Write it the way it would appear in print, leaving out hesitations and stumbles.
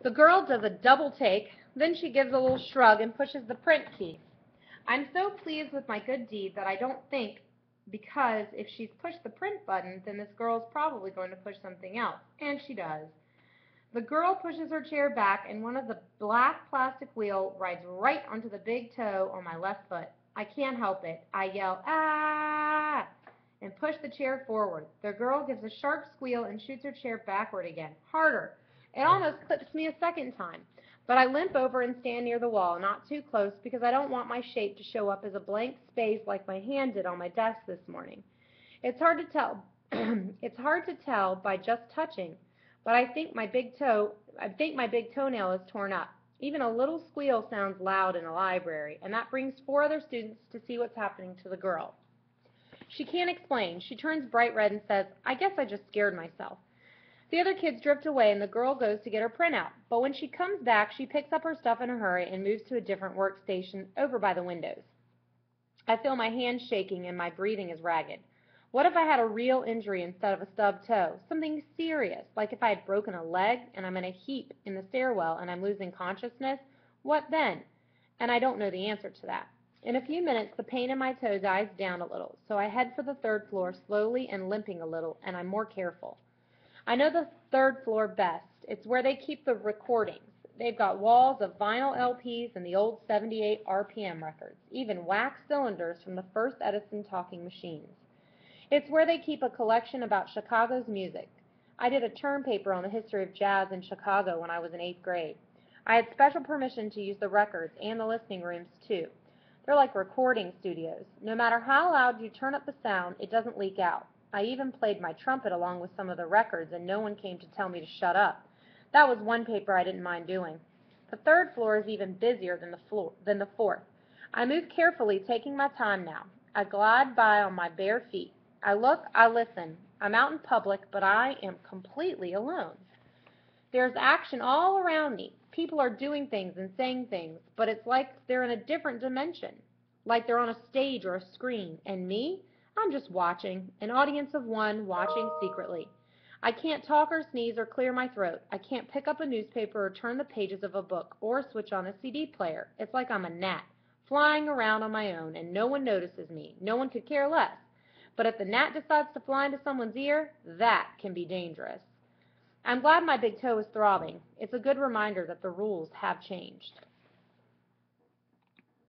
The girl does a double take, then she gives a little shrug and pushes the print key. I'm so pleased with my good deed that I don't think, because if she's pushed the print button, then this girl's probably going to push something else. And she does. The girl pushes her chair back, and one of the black plastic wheel rides right onto the big toe on my left foot. I can't help it. I yell, ah, and push the chair forward. The girl gives a sharp squeal and shoots her chair backward again. Harder. It almost clips me a second time. But I limp over and stand near the wall, not too close, because I don't want my shape to show up as a blank space like my hand did on my desk this morning. It's hard to tell. It's hard to tell by just touching, but I think my big toenail is torn up. Even a little squeal sounds loud in a library, and that brings four other students to see what's happening to the girl. She can't explain. She turns bright red and says, I guess I just scared myself. The other kids drift away, and the girl goes to get her printout. But when she comes back, she picks up her stuff in a hurry and moves to a different workstation over by the windows. I feel my hands shaking and my breathing is ragged. What if I had a real injury instead of a stubbed toe? Something serious, like if I had broken a leg and I'm in a heap in the stairwell and I'm losing consciousness? What then? And I don't know the answer to that. In a few minutes, the pain in my toe dies down a little, so I head for the third floor slowly and limping a little, and I'm more careful. I know the third floor best. It's where they keep the recordings. They've got walls of vinyl LPs and the old 78 RPM records, even wax cylinders from the first Edison talking machines. It's where they keep a collection about Chicago's music. I did a term paper on the history of jazz in Chicago when I was in 8th grade. I had special permission to use the records and the listening rooms, too. They're like recording studios. No matter how loud you turn up the sound, it doesn't leak out. I even played my trumpet along with some of the records, and no one came to tell me to shut up. That was one paper I didn't mind doing. The third floor is even busier than the fourth. I move carefully, taking my time now. I glide by on my bare feet. I look, I listen. I'm out in public, but I am completely alone. There's action all around me. People are doing things and saying things, but it's like they're in a different dimension, like they're on a stage or a screen. And me? I'm just watching, an audience of one watching secretly. I can't talk or sneeze or clear my throat. I can't pick up a newspaper or turn the pages of a book or switch on a CD player. It's like I'm a gnat, flying around on my own, and no one notices me. No one could care less. But if the gnat decides to fly into someone's ear, that can be dangerous. I'm glad my big toe is throbbing. It's a good reminder that the rules have changed.